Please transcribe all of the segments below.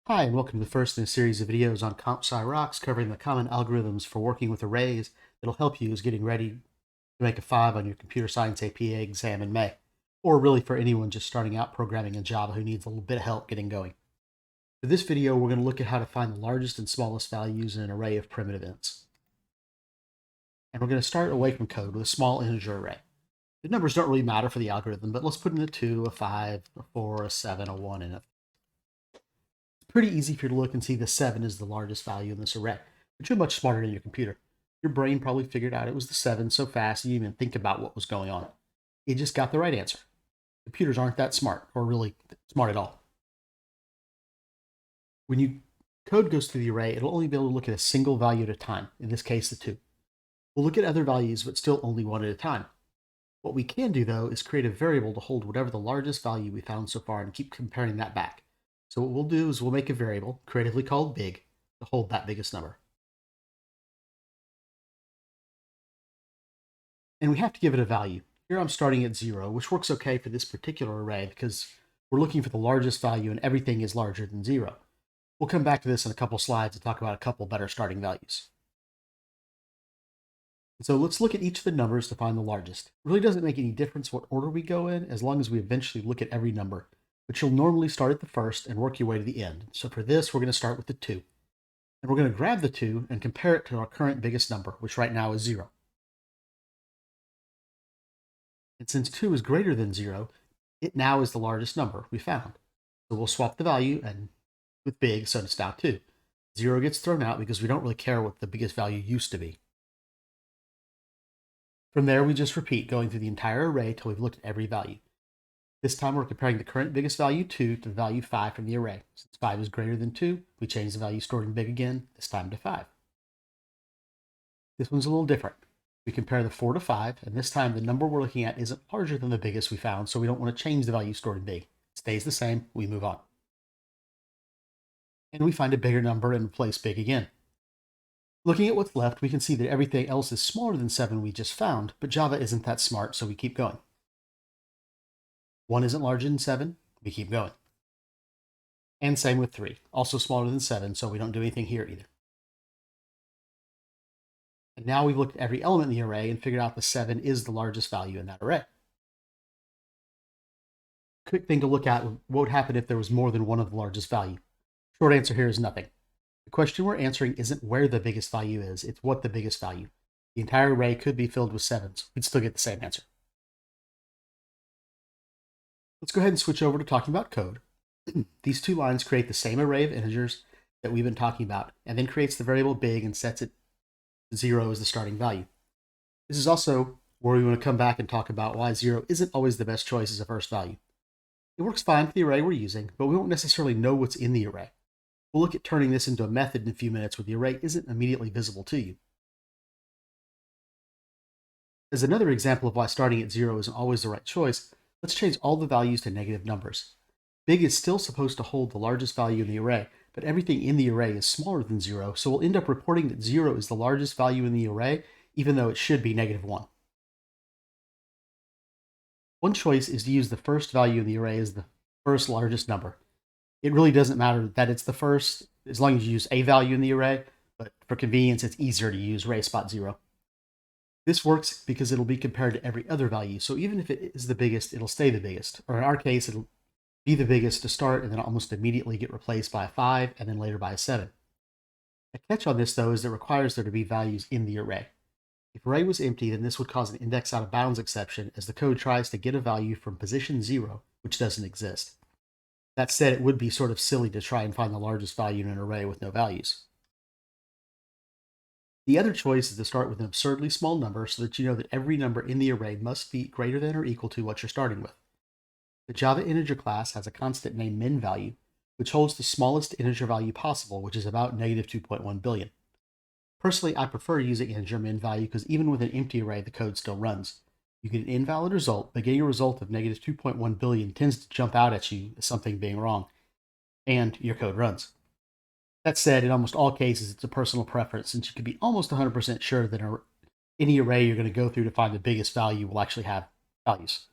Hi, and welcome to the first in a series of videos on CompSci.rocks covering the common algorithms for working with arrays that'll help you as getting ready to make a 5 on your computer science APA exam in May, or really for anyone just starting out programming in Java who needs a little bit of help getting going. For this video, we're going to look at how to find the largest and smallest values in an array of primitive ints. And we're going to start away from code with a small integer array. The numbers don't really matter for the algorithm, but let's put in a 2, a 5, a 4, a 7, a 1, and a pretty easy for you to look and see the 7 is the largest value in this array, but you're much smarter than your computer. Your brain probably figured out it was the 7 so fast you didn't even think about what was going on. It just got the right answer. Computers aren't that smart, or really smart at all. When you code goes through the array, it'll only be able to look at a single value at a time, in this case the 2. We'll look at other values, but still only one at a time. What we can do, though, is create a variable to hold whatever the largest value we found so far and keep comparing that back. So what we'll do is we'll make a variable, creatively called big, to hold that biggest number. And we have to give it a value. Here I'm starting at 0, which works okay for this particular array because we're looking for the largest value and everything is larger than 0. We'll come back to this in a couple slides and talk about a couple better starting values. So let's look at each of the numbers to find the largest. It really doesn't make any difference what order we go in as long as we eventually look at every number, but you'll normally start at the first and work your way to the end. So for this, we're going to start with the 2. And we're going to grab the 2 and compare it to our current biggest number, which right now is 0. And since 2 is greater than 0, it now is the largest number we found. So we'll swap the value and with big, so it's now 2. 0 gets thrown out because we don't really care what the biggest value used to be. From there, we just repeat going through the entire array till we've looked at every value. This time we're comparing the current biggest value 2 to the value 5 from the array. Since 5 is greater than 2, we change the value stored in big again, this time to 5. This one's a little different. We compare the 4 to 5, and this time the number we're looking at isn't larger than the biggest we found, so we don't want to change the value stored in big. It stays the same, we move on. And we find a bigger number and replace big again. Looking at what's left, we can see that everything else is smaller than 7 we just found, but Java isn't that smart, so we keep going. 1 isn't larger than 7, we keep going. And same with 3, also smaller than 7, so we don't do anything here either. And now we've looked at every element in the array and figured out the 7 is the largest value in that array. Quick thing to look at, what would happen if there was more than one of the largest value? Short answer here is nothing. The question we're answering isn't where the biggest value is, it's what the biggest value. The entire array could be filled with 7s. We'd still get the same answer. Let's go ahead and switch over to talking about code. These two lines create the same array of integers that we've been talking about, and then creates the variable big and sets it to 0 as the starting value. This is also where we want to come back and talk about why 0 isn't always the best choice as a first value. It works fine for the array we're using, but we won't necessarily know what's in the array. We'll look at turning this into a method in a few minutes where the array isn't immediately visible to you. As another example of why starting at 0 isn't always the right choice, let's change all the values to negative numbers. Big is still supposed to hold the largest value in the array, but everything in the array is smaller than 0, so we'll end up reporting that 0 is the largest value in the array, even though it should be negative 1. One choice is to use the first value in the array as the first largest number. It really doesn't matter that it's the first, as long as you use a value in the array, but for convenience, it's easier to use array spot 0. This works because it'll be compared to every other value, so even if it is the biggest, it'll stay the biggest, or in our case, it'll be the biggest to start and then almost immediately get replaced by a 5 and then later by a 7. A catch on this, though, is it requires there to be values in the array. If array was empty, then this would cause an index out of bounds exception as the code tries to get a value from position 0, which doesn't exist. That said, it would be sort of silly to try and find the largest value in an array with no values. The other choice is to start with an absurdly small number so that you know that every number in the array must be greater than or equal to what you're starting with. The Java integer class has a constant named min value, which holds the smallest integer value possible, which is about negative 2.1 billion. Personally, I prefer using integer min value because even with an empty array, the code still runs. You get an invalid result, but getting a result of negative 2.1 billion tends to jump out at you as something being wrong, and your code runs. That said, in almost all cases, it's a personal preference, since you can be almost 100% sure that any array you're going to go through to find the biggest value will actually have values.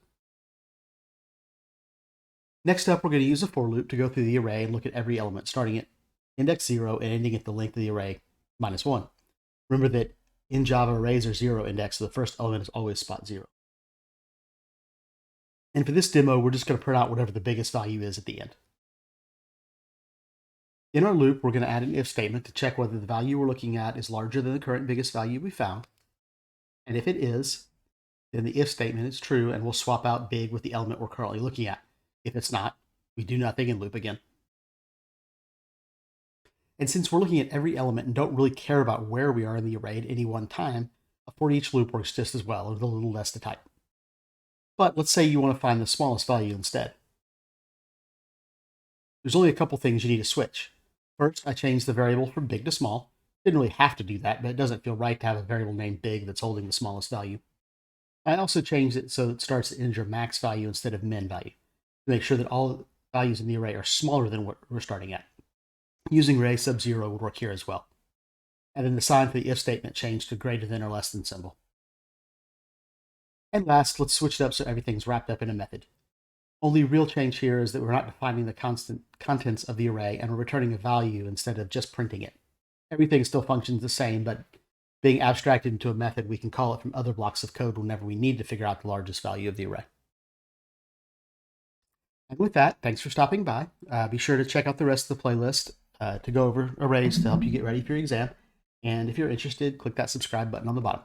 Next up, we're going to use a for loop to go through the array and look at every element, starting at index 0 and ending at the length of the array -1. Remember that in Java, arrays are 0 indexed, so the first element is always spot 0. And for this demo, we're just going to print out whatever the biggest value is at the end. In our loop, we're going to add an if statement to check whether the value we're looking at is larger than the current biggest value we found. And if it is, then the if statement is true, and we'll swap out big with the element we're currently looking at. If it's not, we do nothing and loop again. And since we're looking at every element and don't really care about where we are in the array at any one time, a for each loop works just as well, with a little less to type. But let's say you want to find the smallest value instead. There's only a couple things you need to switch. First, I changed the variable from big to small. Didn't really have to do that, but it doesn't feel right to have a variable named big that's holding the smallest value. I also changed it so it starts at integer max value instead of min value, to make sure that all values in the array are smaller than what we're starting at. Using array sub 0 would work here as well. And then the sign for the if statement changed to greater than or less than symbol. And last, let's switch it up so everything's wrapped up in a method. Only real change here is that we're not defining the constant contents of the array, and we're returning a value instead of just printing it. Everything still functions the same, but being abstracted into a method, we can call it from other blocks of code whenever we need to figure out the largest value of the array. And with that, thanks for stopping by. Be sure to check out the rest of the playlist to go over arrays to help you get ready for your exam. And if you're interested, click that subscribe button on the bottom.